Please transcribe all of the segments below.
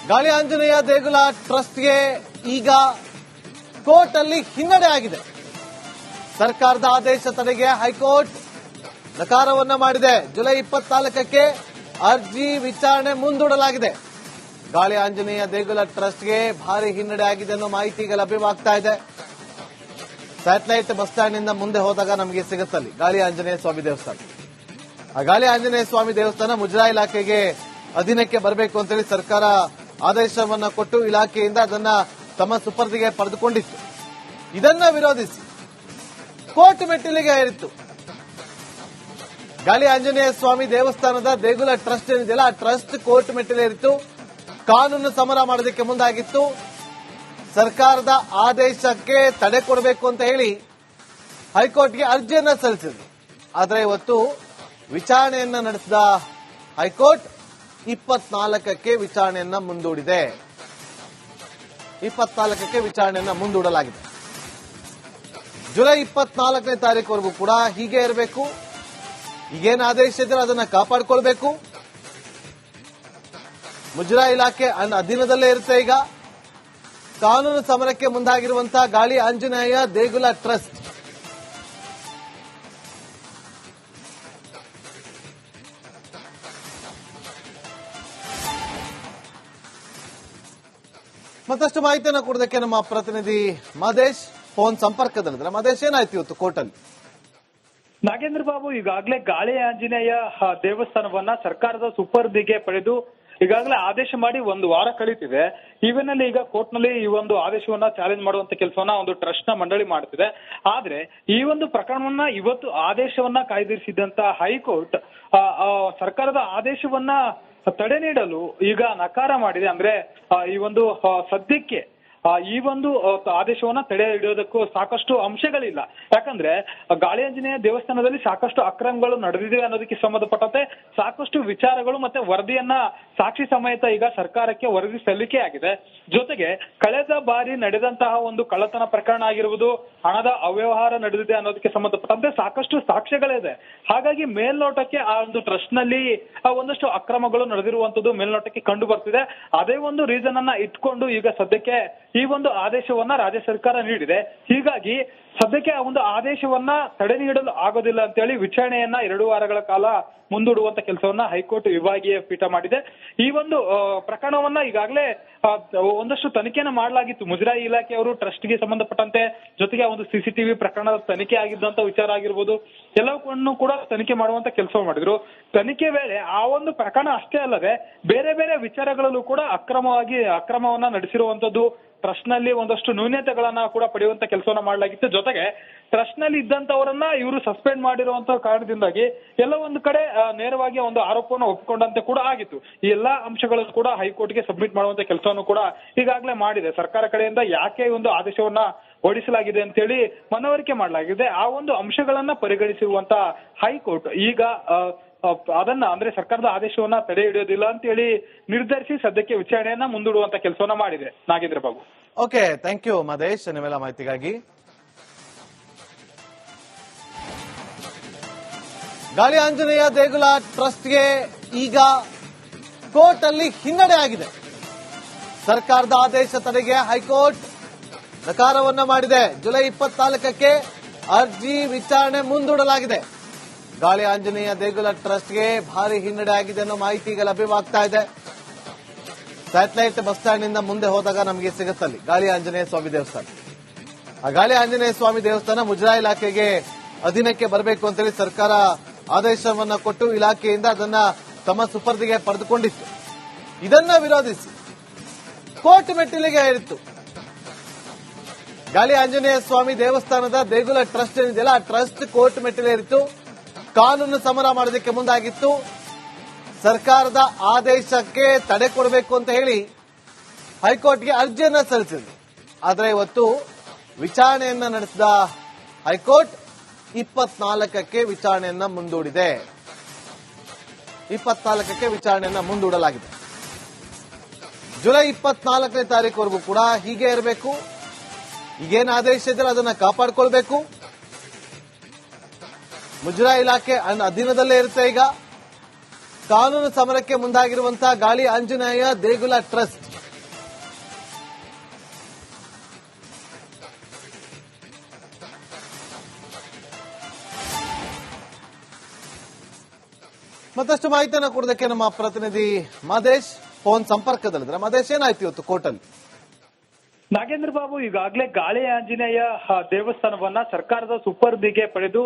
ಗಾಳಿ ಆಂಜನೇಯ ದೇಗುಲ ಟ್ರಸ್ಟ್ಗೆ ಈಗ ಕೋರ್ಟ್ ಅಲ್ಲಿ ಹಿನ್ನಡೆ ಆಗಿದೆ. ಸರ್ಕಾರದ ಆದೇಶ ತಡೆಗೆ ಹೈಕೋರ್ಟ್ ನಕಾರವನ್ನ ಮಾಡಿದೆ. ಜುಲೈ 24ಕ್ಕೆ ಅರ್ಜಿ ವಿಚಾರಣೆ ಮುಂದೂಡಲಾಗಿದೆ. ಗಾಳಿ ಆಂಜನೇಯ ದೇಗುಲ ಟ್ರಸ್ಟ್ಗೆ ಭಾರಿ ಹಿನ್ನಡೆ ಆಗಿದೆ ಅನ್ನೋ ಮಾಹಿತಿ ಈಗ ಲಭ್ಯವಾಗ್ತಾ ಇದೆ. ಸ್ಯಾಟಲೈಟ್ ಬಸ್ ಸ್ಟ್ಯಾಂಡ್ ನಿಂದ ಮುಂದೆ ಹೋದಾಗ ನಮಗೆ ಸಿಗುತ್ತಲ್ಲಿ ಗಾಳಿ ಆಂಜನೇಯ ಸ್ವಾಮಿ ದೇವಸ್ಥಾನ. ಆ ಗಾಳಿ ಆಂಜನೇಯ ಸ್ವಾಮಿ ದೇವಸ್ಥಾನ ಮುಜರಾಯಿ ಇಲಾಖೆಗೆ ಅಧೀನಕ್ಕೆ ಬರಬೇಕು ಅಂತೇಳಿ ಸರ್ಕಾರ ಆದೇಶವನ್ನ ಕೊಟ್ಟು ಇಲಾಖೆಯಿಂದ ಅದನ್ನ ತಮ್ಮ ಸುಪರ್ದಿಗೆ ಪಡೆದುಕೊಂಡಿತ್ತು. ಇದನ್ನ ವಿರೋಧಿಸಿ ಕೋರ್ಟ್ ಮೆಟ್ಟಿಲಿಗೆ ಏರಿತ್ತು. ಗಾಳಿ ಆಂಜನೇಯ ಸ್ವಾಮಿ ದೇವಸ್ಥಾನದ ದೇಗುಲ ಟ್ರಸ್ಟ್ ಏನಿದೆಯಲ್ಲ, ಆ ಟ್ರಸ್ಟ್ ಕೋರ್ಟ್ ಮೆಟ್ಟಿಲೇರಿತ್ತು. ಕಾನೂನು ಸಮರ ಮಾಡೋದಕ್ಕೆ ಮುಂದಾಗಿತ್ತು. ಸರ್ಕಾರದ ಆದೇಶಕ್ಕೆ ತಡೆ ಕೊಡಬೇಕು ಅಂತ ಹೇಳಿ ಹೈಕೋರ್ಟ್ಗೆ ಅರ್ಜಿಯನ್ನ ಸಲ್ಲಿಸಿದ್ರು. ಆದರೆ ಇವತ್ತು ವಿಚಾರಣೆಯನ್ನ ನಡೆಸಿದ ಹೈಕೋರ್ಟ್ 24ಕ್ಕೆ ವಿಚಾರಣೆಯನ್ನ ಮುಂದೂಡಿದೆ. 24ಕ್ಕೆ ವಿಚಾರಣೆಯನ್ನ ಮುಂದೂಡಲಾಗಿದೆ. ಜುಲೈ 24ನೇ ತಾರೀಕುವರೆಗೂ ಕೂಡ ಹೀಗೆ ಇರಬೇಕು. ಈಗೇನು ಆದೇಶ ಇದ್ರೆ ಅದನ್ನ ಕಾಪಾಡಿಕೊಳ್ಬೇಕು. ಮುಜರಾಯಿ ಇಲಾಖೆ ಅಧೀನದಲ್ಲೇ ಇರುತ್ತೆ. ಈಗ ಕಾನೂನು ಸಮರಕ್ಕೆ ಮುಂದಾಗಿರುವಂತಹ ಗಾಳಿ ಆಂಜನೇಯ ದೇಗುಲ ಟ್ರಸ್ಟ್ ಮತ್ತಷ್ಟು ಮಾಹಿತಿಯನ್ನು ಕೊಡೋದಕ್ಕೆ ನಮ್ಮ ಪ್ರತಿನಿಧಿ ಮಹದೇಶ್ ಫೋನ್ ಸಂಪರ್ಕದಲ್ಲಿದ್ದಾರೆ. ಮಹದೇಶ್, ಏನಾಯ್ತು ಇವತ್ತು ಕೋರ್ಟಲ್ಲಿ? ನಾಗೇಂದ್ರ ಬಾಬು, ಈಗಾಗಲೇ ಗಾಳಿ ಆಂಜನೇಯ ದೇವಸ್ಥಾನವನ್ನ ಸರ್ಕಾರದ ಸುಪರ್ದಿಗೆ ಪಡೆದು ಈಗಾಗಲೇ ಆದೇಶ ಮಾಡಿ ಒಂದು ವಾರ ಕಳೀತಿದೆ. ಈವನಲ್ಲಿ ಈಗ ಕೋರ್ಟ್ ನಲ್ಲಿ ಈ ಒಂದು ಆದೇಶವನ್ನ ಚಾಲೆಂಜ್ ಮಾಡುವಂತ ಕೆಲಸವನ್ನ ಒಂದು ಟ್ರಸ್ಟ್ ನ ಮಂಡಳಿ ಮಾಡುತ್ತಿದೆ. ಆದ್ರೆ ಈ ಒಂದು ಪ್ರಕರಣವನ್ನ ಇವತ್ತು ಆದೇಶವನ್ನ ಕಾಯ್ದಿರಿಸಿದಂತ ಹೈಕೋರ್ಟ್ ಸರ್ಕಾರದ ಆದೇಶವನ್ನ ತಡೆ ನೀಡಲು ಈಗ ನಕಾರ ಮಾಡಿದೆ. ಅಂದ್ರೆ ಈ ಒಂದು ಸದ್ಯಕ್ಕೆ ಈ ಒಂದು ಆದೇಶವನ್ನ ತಡೆ ಹಿಡಿಯೋದಕ್ಕೂ ಸಾಕಷ್ಟು ಅಂಶಗಳಿಲ್ಲ. ಯಾಕಂದ್ರೆ ಗಾಳಿ ಆಂಜನೇಯ ದೇವಸ್ಥಾನದಲ್ಲಿ ಸಾಕಷ್ಟು ಅಕ್ರಮಗಳು ನಡೆದಿದೆ ಅನ್ನೋದಕ್ಕೆ ಸಂಬಂಧಪಟ್ಟಂತೆ ಸಾಕಷ್ಟು ವಿಚಾರಗಳು ಮತ್ತೆ ವರದಿಯನ್ನ ಸಾಕ್ಷಿ ಸಮೇತ ಈಗ ಸರ್ಕಾರಕ್ಕೆ ವರದಿ ಸಲ್ಲಿಕೆ ಆಗಿದೆ. ಜೊತೆಗೆ ಕಳೆದ ಬಾರಿ ನಡೆದಂತಹ ಒಂದು ಕಳ್ಳತನ ಪ್ರಕರಣ ಆಗಿರುವುದು, ಹಣದ ಅವ್ಯವಹಾರ ನಡೆದಿದೆ ಅನ್ನೋದಕ್ಕೆ ಸಂಬಂಧಪಟ್ಟಂತೆ ಸಾಕಷ್ಟು ಸಾಕ್ಷ್ಯಗಳಿದೆ. ಹಾಗಾಗಿ ಮೇಲ್ನೋಟಕ್ಕೆ ಆ ಒಂದು ಟ್ರಸ್ಟ್ ನಲ್ಲಿ ಒಂದಷ್ಟು ಅಕ್ರಮಗಳು ನಡೆದಿರುವಂತದ್ದು ಮೇಲ್ನೋಟಕ್ಕೆ ಕಂಡು ಬರ್ತಿದೆ. ಅದೇ ಒಂದು ರೀಸನ್ ಅನ್ನ ಇಟ್ಕೊಂಡು ಈಗ ಸದ್ಯಕ್ಕೆ ಈ ಒಂದು ಆದೇಶವನ್ನ ರಾಜ್ಯ ಸರ್ಕಾರ ನೀಡಿದೆ. ಹೀಗಾಗಿ ಸದ್ಯಕ್ಕೆ ಆ ಒಂದು ಆದೇಶವನ್ನ ತಡೆ ನೀಡಲು ಆಗೋದಿಲ್ಲ ಅಂತ ಹೇಳಿ ವಿಚಾರಣೆಯನ್ನ 2 ವಾರಗಳ ಕಾಲ ಮುಂದೂಡುವಂತ ಕೆಲಸವನ್ನ ಹೈಕೋರ್ಟ್ ವಿಭಾಗೀಯ ಪೀಠ ಮಾಡಿದೆ. ಈ ಒಂದು ಪ್ರಕರಣವನ್ನ ಈಗಾಗಲೇ ಒಂದಷ್ಟು ತನಿಖೆಯನ್ನ ಮಾಡಲಾಗಿತ್ತು. ಮುಜರಾಯಿ ಇಲಾಖೆಯವರು ಟ್ರಸ್ಟ್ಗೆ ಸಂಬಂಧಪಟ್ಟಂತೆ, ಜೊತೆಗೆ ಒಂದು ಸಿಸಿಟಿವಿ ಪ್ರಕರಣದ ತನಿಖೆ ಆಗಿದ್ದಂತ ವಿಚಾರ ಆಗಿರ್ಬೋದು, ಎಲ್ಲವನ್ನೂ ಕೂಡ ತನಿಖೆ ಮಾಡುವಂತ ಕೆಲಸ ಮಾಡಿದ್ರು. ತನಿಖೆ ವೇಳೆ ಆ ಒಂದು ಪ್ರಕರಣ ಅಷ್ಟೇ ಅಲ್ಲದೆ ಬೇರೆ ಬೇರೆ ವಿಚಾರಗಳಲ್ಲೂ ಕೂಡ ಅಕ್ರಮವನ್ನ ನಡೆಸಿರುವಂತದ್ದು, ಟ್ರಸ್ಟ್ ನಲ್ಲಿ ಒಂದಷ್ಟು ನ್ಯೂನತೆಗಳನ್ನ ಕೂಡ ಪಡೆಯುವಂತ ಕೆಲಸವನ್ನ ಮಾಡಲಾಗಿತ್ತು. ಜೊತೆಗೆ ಟ್ರಸ್ಟ್ ನಲ್ಲಿ ಇದ್ದಂತವರನ್ನ ಇವರು ಸಸ್ಪೆಂಡ್ ಮಾಡಿರುವಂತ ಕಾರಣದಿಂದಾಗಿ ಎಲ್ಲ ಒಂದು ಕಡೆ ನೇರವಾಗಿ ಒಂದು ಆರೋಪವನ್ನು ಒಪ್ಪಿಕೊಂಡಂತೆ ಕೂಡ ಆಗಿತ್ತು. ಈ ಎಲ್ಲಾ ಅಂಶಗಳನ್ನು ಕೂಡ ಹೈಕೋರ್ಟ್ಗೆ ಸಬ್ಮಿಟ್ ಮಾಡುವಂತ ಕೆಲಸವನ್ನು ಕೂಡ ಈಗಾಗಲೇ ಮಾಡಿದೆ. ಸರ್ಕಾರ ಕಡೆಯಿಂದ ಯಾಕೆ ಒಂದು ಆದೇಶವನ್ನ ಹೊರಡಿಸಲಾಗಿದೆ ಅಂತ ಹೇಳಿ ಮನವರಿಕೆ ಮಾಡಲಾಗಿದೆ. ಆ ಒಂದು ಅಂಶಗಳನ್ನ ಪರಿಗಣಿಸಿರುವಂತ ಹೈಕೋರ್ಟ್ ಈಗ ಅದನ್ನ ಅಂದ್ರೆ ಸರ್ಕಾರದ ಆದೇಶವನ್ನ ತಡೆ ಹಿಡಿಯೋದಿಲ್ಲ ಅಂತ ಹೇಳಿ ನಿರ್ಧರಿಸಿ ಸದ್ಯಕ್ಕೆ ವಿಚಾರಣೆಯನ್ನ ಮುಂದೂಡುವಂತ ಕೆಲಸವನ್ನ ಮಾಡಿದೆ. Nagendra Babu. Okay, thank you Mahadesh ನಿಮ್ಮೆಲ್ಲ ಮಾಹಿತಿಗಾಗಿ. ಗಾಳಿ ಆಂಜನೇಯ ದೇಗುಲ ಟ್ರಸ್ಟ್ಗೆ ಈಗ ಕೋರ್ಟ್ ಅಲ್ಲಿ ಹಿನ್ನಡೆ ಆಗಿದೆ. ಸರ್ಕಾರದ ಆದೇಶ ತಡೆಗೆ ಹೈಕೋರ್ಟ್ ನಕಾರವನ್ನ ಮಾಡಿದೆ. ಜುಲೈ 24ಕ್ಕೆ ಅರ್ಜಿ ವಿಚಾರಣೆ ಮುಂದೂಡಲಾಗಿದೆ. ಗಾಳಿ ಆಂಜನೇಯ ದೇಗುಲ ಟ್ರಸ್ಟ್ಗೆ ಭಾರಿ ಹಿನ್ನಡೆ ಆಗಿದೆ ಅನ್ನೋ ಮಾಹಿತಿ ಈಗ ಲಭ್ಯವಾಗ್ತಾ ಇದೆ. ಸ್ಯಾಟಲೈಟ್ ಬಸ್ ಸ್ಟ್ಯಾಂಡ್ ನಿಂದ ಮುಂದೆ ಹೋದಾಗ ನಮಗೆ ಸಿಗುತ್ತಲ್ಲಿ ಗಾಳಿ ಆಂಜನೇಯ ಸ್ವಾಮಿ ದೇವಸ್ಥಾನ. ಆ ಗಾಳಿ ಆಂಜನೇಯ ಸ್ವಾಮಿ ದೇವಸ್ಥಾನ ಮುಜರಾಯಿ ಇಲಾಖೆಗೆ ಅಧೀನಕ್ಕೆ ಬರಬೇಕು ಅಂತೇಳಿ ಸರ್ಕಾರ ಆದೇಶವನ್ನ ಕೊಟ್ಟು ಇಲಾಖೆಯಿಂದ ಅದನ್ನ ತಮ್ಮ ಸುಪರ್ದಿಗೆ ಪಡೆದುಕೊಂಡಿತ್ತು. ಇದನ್ನ ವಿರೋಧಿಸಿ ಕೋರ್ಟ್ ಮೆಟ್ಟಿಲಿಗೆ ಏರಿತ್ತು. ಗಾಳಿ ಆಂಜನೇಯ ಸ್ವಾಮಿ ದೇವಸ್ಥಾನದ ದೇಗುಲ ಟ್ರಸ್ಟ್ ಏನಿದೆಯಲ್ಲ, ಆ ಟ್ರಸ್ಟ್ ಕೋರ್ಟ್ ಮೆಟ್ಟಿಲೇರಿತ್ತು. ಕಾನೂನು ಸಮರ ಮಾಡೋದಕ್ಕೆ ಮುಂದಾಗಿತ್ತು. ಸರ್ಕಾರದ ಆದೇಶಕ್ಕೆ ತಡೆ ಕೊಡಬೇಕು ಅಂತ ಹೇಳಿ ಹೈಕೋರ್ಟ್ಗೆ ಅರ್ಜಿಯನ್ನ ಸಲ್ಲಿಸಿದ್ರು. ಆದರೆ ಇವತ್ತು ವಿಚಾರಣೆಯನ್ನ ನಡೆಸಿದ ಹೈಕೋರ್ಟ್ 24ಕ್ಕೆ ವಿಚಾರಣೆಯನ್ನ ಮುಂದೂಡಿದೆ. 24ಕ್ಕೆ ವಿಚಾರಣೆಯನ್ನ ಮುಂದೂಡಲಾಗಿದೆ. ಜುಲೈ 24ನೇ ತಾರೀಕುವರೆಗೂ ಕೂಡ ಹೀಗೆ ಇರಬೇಕು. ಈಗೇನು ಆದೇಶ ಇದ್ರೆ ಅದನ್ನ ಕಾಪಾಡಿಕೊಳ್ಬೇಕು. ಮುಜರಾಯಿ ಇಲಾಖೆ ಅಧೀನದಲ್ಲೇ ಇರುತ್ತೆ. ಈಗ ಕಾನೂನು ಸಮರಕ್ಕೆ ಮುಂದಾಗಿರುವಂತಹ ಗಾಳಿ ಆಂಜನೇಯ ದೇಗುಲ ಟ್ರಸ್ಟ್ ಮತ್ತಷ್ಟು ಮಾಹಿತಿಯನ್ನು ಕೊಡೋದಕ್ಕೆ ನಮ್ಮ ಪ್ರತಿನಿಧಿ ಮಹದೇಶ್ ಫೋನ್ ಸಂಪರ್ಕದಲ್ಲಿದ್ದಾರೆ. ಮಹದೇಶ್, ಏನಾಯ್ತು ಇವತ್ತು ಕೋರ್ಟಲ್ಲಿ? ನಾಗೇಂದ್ರ ಬಾಬು, ಈಗಾಗಲೇ ಗಾಳಿ ಆಂಜನೇಯ ದೇವಸ್ಥಾನವನ್ನ ಸರ್ಕಾರದ ಸುಪರ್ದಿಗೆ ಪಡೆದು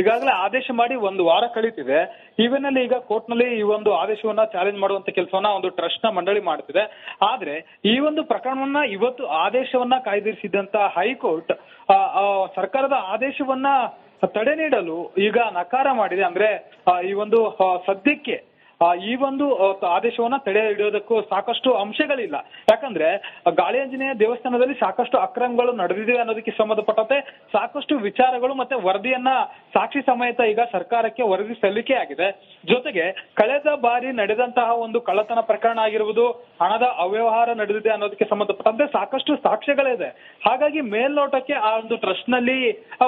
ಈಗಾಗಲೇ ಆದೇಶ ಮಾಡಿ ಒಂದು ವಾರ ಕಳೀತಿದೆ. ಈವನಲ್ಲಿ ಈಗ ಕೋರ್ಟ್ ನಲ್ಲಿ ಈ ಒಂದು ಆದೇಶವನ್ನ ಚಾಲೆಂಜ್ ಮಾಡುವಂತ ಕೆಲಸವನ್ನ ಒಂದು ಟ್ರಸ್ಟ್ ನ ಮಂಡಳಿ ಮಾಡ್ತಿದೆ. ಆದ್ರೆ ಈ ಒಂದು ಪ್ರಕರಣವನ್ನ ಇವತ್ತು ಆದೇಶವನ್ನ ಕಾಯ್ದಿರಿಸಿದಂತ ಹೈಕೋರ್ಟ್ ಸರ್ಕಾರದ ಆದೇಶವನ್ನ ತಡೆ ನೀಡಲು ಈಗ ನಕಾರ ಮಾಡಿದೆ. ಅಂದ್ರೆ ಈ ಒಂದು ಸದ್ಯಕ್ಕೆ ಈ ಒಂದು ಆದೇಶವನ್ನ ತಡೆ ಹಿಡಿಯೋದಕ್ಕೂ ಸಾಕಷ್ಟು ಅಂಶಗಳಿಲ್ಲ. ಯಾಕಂದ್ರೆ ಗಾಳಿ ಆಂಜನೇಯ ದೇವಸ್ಥಾನದಲ್ಲಿ ಸಾಕಷ್ಟು ಅಕ್ರಮಗಳು ನಡೆದಿದೆ ಅನ್ನೋದಕ್ಕೆ ಸಂಬಂಧಪಟ್ಟಂತೆ ಸಾಕಷ್ಟು ವಿಚಾರಗಳು ಮತ್ತೆ ವರದಿಯನ್ನ ಸಾಕ್ಷಿ ಸಮೇತ ಈಗ ಸರ್ಕಾರಕ್ಕೆ ವರದಿ ಸಲ್ಲಿಕೆ ಆಗಿದೆ. ಜೊತೆಗೆ ಕಳೆದ ಬಾರಿ ನಡೆದಂತಹ ಒಂದು ಕಳ್ಳತನ ಪ್ರಕರಣ ಆಗಿರುವುದು, ಹಣದ ಅವ್ಯವಹಾರ ನಡೆದಿದೆ ಅನ್ನೋದಕ್ಕೆ ಸಂಬಂಧಪಟ್ಟಂತೆ ಸಾಕಷ್ಟು ಸಾಕ್ಷ್ಯಗಳಿದೆ. ಹಾಗಾಗಿ ಮೇಲ್ನೋಟಕ್ಕೆ ಆ ಒಂದು ಟ್ರಸ್ಟ್ ನಲ್ಲಿ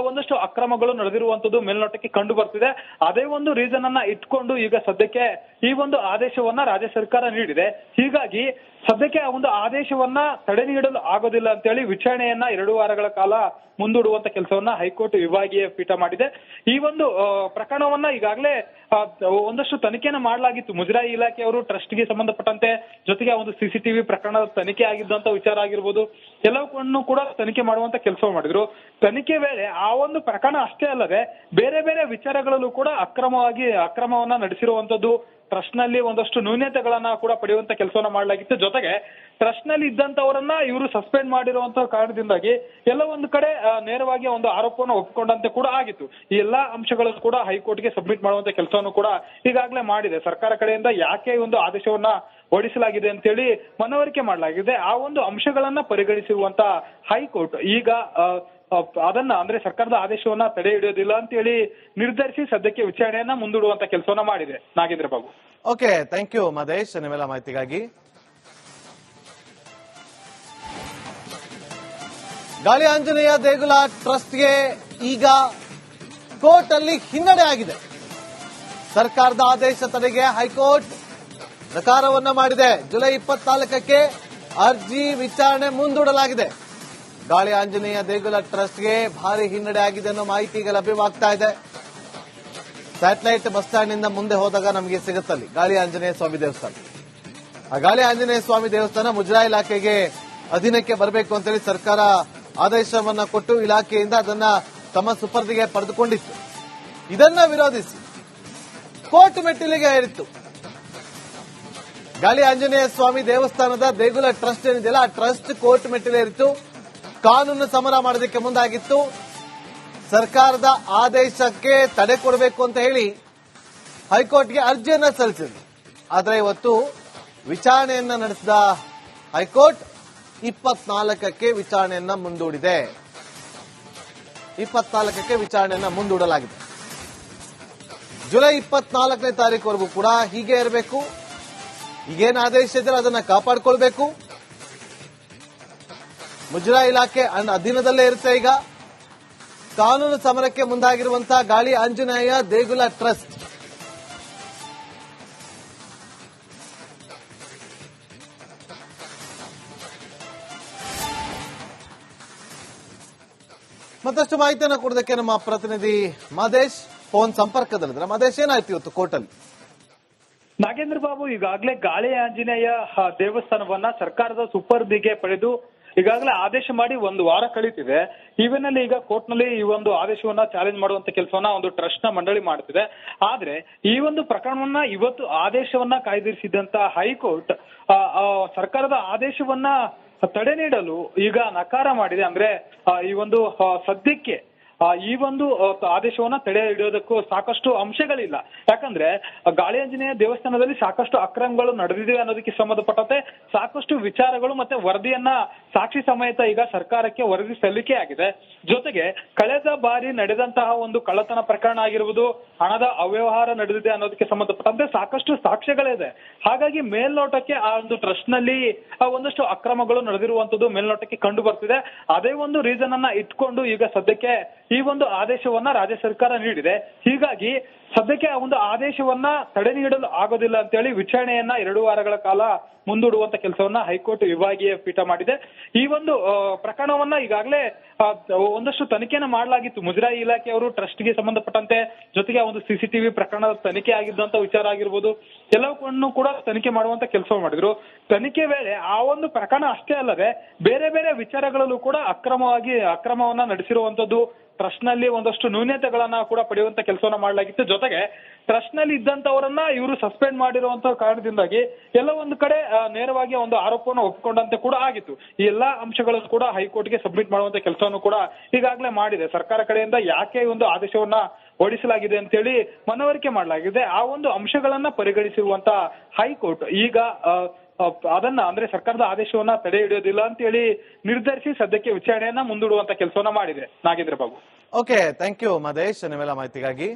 ಒಂದಷ್ಟು ಅಕ್ರಮಗಳು ನಡೆದಿರುವಂತದ್ದು ಮೇಲ್ನೋಟಕ್ಕೆ ಕಂಡು ಬರ್ತಿದೆ. ಅದೇ ಒಂದು ರೀಸನ್ ಅನ್ನ ಇಟ್ಕೊಂಡು ಈಗ ಸದ್ಯಕ್ಕೆ ಈ ಒಂದು ಆದೇಶವನ್ನ ರಾಜ್ಯ ಸರ್ಕಾರ ನೀಡಿದೆ. ಹೀಗಾಗಿ ಸದ್ಯಕ್ಕೆ ಆ ಒಂದು ಆದೇಶವನ್ನ ತಡೆ ನೀಡಲು ಆಗೋದಿಲ್ಲ ಅಂತ ಹೇಳಿ ವಿಚಾರಣೆಯನ್ನ 2 ವಾರಗಳ ಕಾಲ ಮುಂದೂಡುವಂತ ಕೆಲಸವನ್ನ ಹೈಕೋರ್ಟ್ ವಿಭಾಗೀಯ ಪೀಠ ಮಾಡಿದೆ. ಈ ಒಂದು ಪ್ರಕರಣವನ್ನ ಈಗಾಗಲೇ ಒಂದಷ್ಟು ತನಿಖೆನ ಮಾಡಲಾಗಿತ್ತು. ಮುಜರಾಯಿ ಇಲಾಖೆಯವರು ಟ್ರಸ್ಟ್ಗೆ ಸಂಬಂಧಪಟ್ಟಂತೆ, ಜೊತೆಗೆ ಒಂದು ಸಿಸಿಟಿವಿ ಪ್ರಕರಣದ ತನಿಖೆ ಆಗಿದ್ದಂತ ವಿಚಾರ ಆಗಿರ್ಬೋದು, ಎಲ್ಲವನ್ನೂ ಕೂಡ ತನಿಖೆ ಮಾಡುವಂತ ಕೆಲಸ ಮಾಡಿದ್ರು. ತನಿಖೆ ವೇಳೆ ಆ ಒಂದು ಪ್ರಕರಣ ಅಷ್ಟೇ ಅಲ್ಲದೆ ಬೇರೆ ಬೇರೆ ವಿಚಾರಗಳಲ್ಲೂ ಕೂಡ ಅಕ್ರಮವನ್ನ ನಡೆಸಿರುವಂತದ್ದು, ಟ್ರಸ್ಟ್ ನಲ್ಲಿ ಒಂದಷ್ಟು ನ್ಯೂನತೆಗಳನ್ನ ಕೂಡ ಪಡೆಯುವಂತ ಕೆಲಸವನ್ನ ಮಾಡಲಾಗಿತ್ತು. ಜೊತೆಗೆ ಟ್ರಸ್ಟ್ ನಲ್ಲಿ ಇದ್ದಂತವರನ್ನ ಇವರು ಸಸ್ಪೆಂಡ್ ಮಾಡಿರುವಂತಹ ಕಾರಣದಿಂದಾಗಿ ಎಲ್ಲ ಒಂದು ಕಡೆ ನೇರವಾಗಿ ಒಂದು ಆರೋಪವನ್ನು ಒಪ್ಪಿಕೊಂಡಂತೆ ಕೂಡ ಆಗಿತ್ತು. ಈ ಎಲ್ಲಾ ಅಂಶಗಳನ್ನು ಕೂಡ ಹೈಕೋರ್ಟ್ಗೆ ಸಬ್ಮಿಟ್ ಮಾಡುವಂತ ಕೆಲಸವನ್ನು ಕೂಡ ಈಗಾಗಲೇ ಮಾಡಿದೆ. ಸರ್ಕಾರ ಕಡೆಯಿಂದ ಯಾಕೆ ಈ ಒಂದು ಆದೇಶವನ್ನ ಹೊರಡಿಸಲಾಗಿದೆ ಅಂತ ಹೇಳಿ ಮನವರಿಕೆ ಮಾಡಲಾಗಿದೆ. ಆ ಒಂದು ಅಂಶಗಳನ್ನ ಪರಿಗಣಿಸಿರುವಂತ ಹೈಕೋರ್ಟ್ ಈಗ ಅದನ್ನ ಅಂದ್ರೆ ಸರ್ಕಾರದ ಆದೇಶವನ್ನ ತಡೆ ಹಿಡಿಯೋದಿಲ್ಲ ಅಂತ ಹೇಳಿ ನಿರ್ಧರಿಸಿ ಸದ್ಯಕ್ಕೆ ವಿಚಾರಣೆಯನ್ನ ಮುಂದೂಡುವಂತ ಕೆಲಸವನ್ನ ಮಾಡಿದೆ. Nagendra Babu. Okay, thank you Mahadesh ನಿಮ್ಮೆಲ್ಲ ಮಾಹಿತಿಗಾಗಿ. ಗಾಳಿ ಆಂಜನೇಯ ದೇಗುಲ ಟ್ರಸ್ಟ್ಗೆ ಈಗ ಕೋರ್ಟ್ ಅಲ್ಲಿ ಹಿನ್ನಡೆ ಆಗಿದೆ. ಸರ್ಕಾರದ ಆದೇಶ ತಡೆಗೆ ಹೈಕೋರ್ಟ್ ನಕಾರವನ್ನ ಮಾಡಿದೆ. ಜುಲೈ 24ಕ್ಕೆ ಅರ್ಜಿ ವಿಚಾರಣೆ ಮುಂದೂಡಲಾಗಿದೆ. ಗಾಳಿ ಆಂಜನೇಯ ದೇಗುಲ ಟ್ರಸ್ಟ್ಗೆ ಭಾರಿ ಹಿನ್ನಡೆ ಆಗಿದೆ ಅನ್ನೋ ಮಾಹಿತಿ ಈಗ ಲಭ್ಯವಾಗ್ತಾ ಇದೆ. ಸ್ಯಾಟಲೈಟ್ ಬಸ್ ಸ್ಟ್ಯಾಂಡ್ ನಿಂದ ಮುಂದೆ ಹೋದಾಗ ನಮಗೆ ಸಿಗುತ್ತಲ್ಲಿ ಗಾಳಿ ಆಂಜನೇಯ ಸ್ವಾಮಿ ದೇವಸ್ಥಾನ. ಆ ಗಾಳಿ ಆಂಜನೇಯ ಸ್ವಾಮಿ ದೇವಸ್ಥಾನ ಮುಜರಾಯಿ ಇಲಾಖೆಗೆ ಅಧೀನಕ್ಕೆ ಬರಬೇಕು ಅಂತೇಳಿ ಸರ್ಕಾರ ಆದೇಶವನ್ನ ಕೊಟ್ಟು ಇಲಾಖೆಯಿಂದ ಅದನ್ನ ತಮ್ಮ ಸುಪರ್ದಿಗೆ ಪಡೆದುಕೊಂಡಿತ್ತು. ಇದನ್ನ ವಿರೋಧಿಸಿ ಕೋರ್ಟ್ ಮೆಟ್ಟಿಲಿಗೆ ಏರಿತ್ತು. ಗಾಳಿ ಆಂಜನೇಯ ಸ್ವಾಮಿ ದೇವಸ್ಥಾನದ ದೇಗುಲ ಟ್ರಸ್ಟ್ ಏನಿದೆಯಲ್ಲ, ಆ ಟ್ರಸ್ಟ್ ಕೋರ್ಟ್ ಮೆಟ್ಟಿಲೇರಿತ್ತು. ಕಾನೂನು ಸಮರ ಮಾಡೋದಕ್ಕೆ ಮುಂದಾಗಿತ್ತು. ಸರ್ಕಾರದ ಆದೇಶಕ್ಕೆ ತಡೆ ಕೊಡಬೇಕು ಅಂತ ಹೇಳಿ ಹೈಕೋರ್ಟ್ಗೆ ಅರ್ಜಿಯನ್ನ ಸಲ್ಲಿಸಿದ್ರು. ಆದರೆ ಇವತ್ತು ವಿಚಾರಣೆಯನ್ನ ನಡೆಸಿದ ಹೈಕೋರ್ಟ್ 24ಕ್ಕೆ ವಿಚಾರಣೆಯನ್ನ ಮುಂದೂಡಿದೆ. 24ಕ್ಕೆ ವಿಚಾರಣೆಯನ್ನ ಮುಂದೂಡಲಾಗಿದೆ. ಜುಲೈ 24ನೇ ತಾರೀಕುವರೆಗೂ ಕೂಡ ಹೀಗೆ ಇರಬೇಕು. ಈಗೇನು ಆದೇಶ ಇದ್ರೆ ಅದನ್ನ ಕಾಪಾಡಿಕೊಳ್ಬೇಕು. ಮುಜರಾಯಿ ಇಲಾಖೆ ಅಧೀನದಲ್ಲೇ ಇರುತ್ತೆ. ಈಗ ಕಾನೂನು ಸಮರಕ್ಕೆ ಮುಂದಾಗಿರುವಂತಹ ಗಾಳಿ ಆಂಜನೇಯ ದೇಗುಲ ಟ್ರಸ್ಟ್ ಮತ್ತಷ್ಟು ಮಾಹಿತಿಯನ್ನು ಕೊಡೋದಕ್ಕೆ ನಮ್ಮ ಪ್ರತಿನಿಧಿ ಮಹದೇಶ್ ಫೋನ್ ಸಂಪರ್ಕದಲ್ಲಿದ್ದಾರೆ. ಮಹದೇಶ್, ಏನಾಯ್ತು ಇವತ್ತು ಕೋರ್ಟಲ್ಲಿ? ನಾಗೇಂದ್ರ ಬಾಬು, ಈಗಾಗಲೇ ಗಾಳಿ ಆಂಜನೇಯ ದೇವಸ್ಥಾನವನ್ನ ಸರ್ಕಾರದ ಸುಪರ್ದಿಗೆ ಪಡೆದು ಈಗಾಗಲೇ ಆದೇಶ ಮಾಡಿ ಒಂದು ವಾರ ಕಳೀತಿದೆ. ಈವನಲ್ಲಿ ಈಗ ಕೋರ್ಟ್ ನಲ್ಲಿ ಈ ಒಂದು ಆದೇಶವನ್ನ ಚಾಲೆಂಜ್ ಮಾಡುವಂತ ಕೆಲಸವನ್ನ ಒಂದು ಟ್ರಸ್ಟ್ ನ ಮಂಡಳಿ ಮಾಡ್ತಿದೆ. ಆದ್ರೆ ಈ ಒಂದು ಪ್ರಕರಣವನ್ನ ಇವತ್ತು ಆದೇಶವನ್ನ ಕಾಯ್ದಿರಿಸಿದಂತ ಹೈಕೋರ್ಟ್ ಸರ್ಕಾರದ ಆದೇಶವನ್ನ ತಡೆ ನೀಡಲು ಈಗ ನಕಾರ ಮಾಡಿದೆ. ಅಂದ್ರೆ ಈ ಒಂದು ಸದ್ಯಕ್ಕೆ ಈ ಒಂದು ಆದೇಶವನ್ನ ತಡೆ ಹಿಡಿಯೋದಕ್ಕೂ ಸಾಕಷ್ಟು ಅಂಶಗಳಿಲ್ಲ. ಯಾಕಂದ್ರೆ ಗಾಳಿ ಆಂಜನೇಯ ದೇವಸ್ಥಾನದಲ್ಲಿ ಸಾಕಷ್ಟು ಅಕ್ರಮಗಳು ನಡೆದಿದೆ ಅನ್ನೋದಕ್ಕೆ ಸಂಬಂಧಪಟ್ಟಂತೆ ಸಾಕಷ್ಟು ವಿಚಾರಗಳು ಮತ್ತೆ ವರದಿಯನ್ನ ಸಾಕ್ಷಿ ಸಮೇತ ಈಗ ಸರ್ಕಾರಕ್ಕೆ ವರದಿ ಸಲ್ಲಿಕೆ ಆಗಿದೆ. ಜೊತೆಗೆ ಕಳೆದ ಬಾರಿ ನಡೆದಂತಹ ಒಂದು ಕಳ್ಳತನ ಪ್ರಕರಣ ಆಗಿರುವುದು, ಹಣದ ಅವ್ಯವಹಾರ ನಡೆದಿದೆ ಅನ್ನೋದಕ್ಕೆ ಸಂಬಂಧಪಟ್ಟಂತೆ ಸಾಕಷ್ಟು ಸಾಕ್ಷ್ಯಗಳಿದೆ. ಹಾಗಾಗಿ ಮೇಲ್ನೋಟಕ್ಕೆ ಆ ಒಂದು ಟ್ರಸ್ಟ್ ನಲ್ಲಿ ಒಂದಷ್ಟು ಅಕ್ರಮಗಳು ನಡೆದಿರುವಂತದ್ದು ಮೇಲ್ನೋಟಕ್ಕೆ ಕಂಡು ಬರ್ತಿದೆ. ಅದೇ ಒಂದು ರೀಸನ್ ಅನ್ನ ಇಟ್ಕೊಂಡು ಈಗ ಸದ್ಯಕ್ಕೆ ಈ ಒಂದು ಆದೇಶವನ್ನ ರಾಜ್ಯ ಸರ್ಕಾರ ನೀಡಿದೆ. ಹೀಗಾಗಿ ಸದ್ಯಕ್ಕೆ ಆ ಒಂದು ಆದೇಶವನ್ನ ತಡೆ ನೀಡಲು ಆಗೋದಿಲ್ಲ ಅಂತೇಳಿ ವಿಚಾರಣೆಯನ್ನ 2 ವಾರಗಳ ಕಾಲ ಮುಂದೂಡುವಂತ ಕೆಲಸವನ್ನ ಹೈಕೋರ್ಟ್ ವಿಭಾಗೀಯ ಪೀಠ ಮಾಡಿದೆ. ಈ ಒಂದು ಪ್ರಕರಣವನ್ನ ಈಗಾಗಲೇ ಒಂದಷ್ಟು ತನಿಖೆಯನ್ನ ಮಾಡಲಾಗಿತ್ತು. ಮುಜರಾಯಿ ಇಲಾಖೆಯವರು ಟ್ರಸ್ಟ್ಗೆ ಸಂಬಂಧಪಟ್ಟಂತೆ, ಜೊತೆಗೆ ಒಂದು ಸಿಸಿಟಿವಿ ಪ್ರಕರಣದ ತನಿಖೆ ಆಗಿದ್ದಂತ ವಿಚಾರ ಆಗಿರ್ಬೋದು, ಎಲ್ಲವನ್ನೂ ಕೂಡ ತನಿಖೆ ಮಾಡುವಂತ ಕೆಲಸ ಮಾಡಿದ್ರು. ತನಿಖೆ ವೇಳೆ ಆ ಒಂದು ಪ್ರಕರಣ ಅಷ್ಟೇ ಅಲ್ಲದೆ ಬೇರೆ ಬೇರೆ ವಿಚಾರಗಳಲ್ಲೂ ಕೂಡ ಅಕ್ರಮವನ್ನ ನಡೆಸಿರುವಂತದ್ದು, ಟ್ರಸ್ಟ್ ನಲ್ಲಿ ಒಂದಷ್ಟು ನ್ಯೂನತೆಗಳನ್ನ ಕೂಡ ಪಡೆಯುವಂತ ಕೆಲಸವನ್ನ ಮಾಡಲಾಗಿತ್ತು. ಜೊತೆಗೆ ಟ್ರಸ್ಟ್ ನಲ್ಲಿ ಇದ್ದಂತವರನ್ನ ಇವರು ಸಸ್ಪೆಂಡ್ ಮಾಡಿರುವಂತ ಕಾರಣದಿಂದಾಗಿ ಎಲ್ಲ ಒಂದು ಕಡೆ ನೇರವಾಗಿ ಒಂದು ಆರೋಪವನ್ನು ಒಪ್ಪಿಕೊಂಡಂತೆ ಕೂಡ ಆಗಿತ್ತು. ಈ ಎಲ್ಲಾ ಅಂಶಗಳನ್ನು ಕೂಡ ಹೈಕೋರ್ಟ್ಗೆ ಸಬ್ಮಿಟ್ ಮಾಡುವಂತ ಕೆಲಸವನ್ನು ಕೂಡ ಈಗಾಗಲೇ ಮಾಡಿದೆ. ಸರ್ಕಾರ ಕಡೆಯಿಂದ ಯಾಕೆ ಈ ಒಂದು ಆದೇಶವನ್ನ ಹೊರಡಿಸಲಾಗಿದೆ ಅಂತ ಹೇಳಿ ಮನವರಿಕೆ ಮಾಡಲಾಗಿದೆ. ಆ ಒಂದು ಅಂಶಗಳನ್ನ ಪರಿಗಣಿಸಿರುವಂತ ಹೈಕೋರ್ಟ್ ಈಗ ಅದನ್ನ ಅಂದ್ರೆ ಸರ್ಕಾರದ ಆದೇಶವನ್ನ ತಡೆ ಹಿಡಿಯೋದಿಲ್ಲ ಅಂತ ಹೇಳಿ ನಿರ್ಧರಿಸಿ ಸದ್ಯಕ್ಕೆ ವಿಚಾರಣೆಯನ್ನ ಮುಂದೂಡುವಂತ ಕೆಲಸವನ್ನ ಮಾಡಿದೆ. Nagendra Babu. Okay, thank you Mahesh, ನಿಮ್ಮೆಲ್ಲ ಮಾಹಿತಿಗಾಗಿ.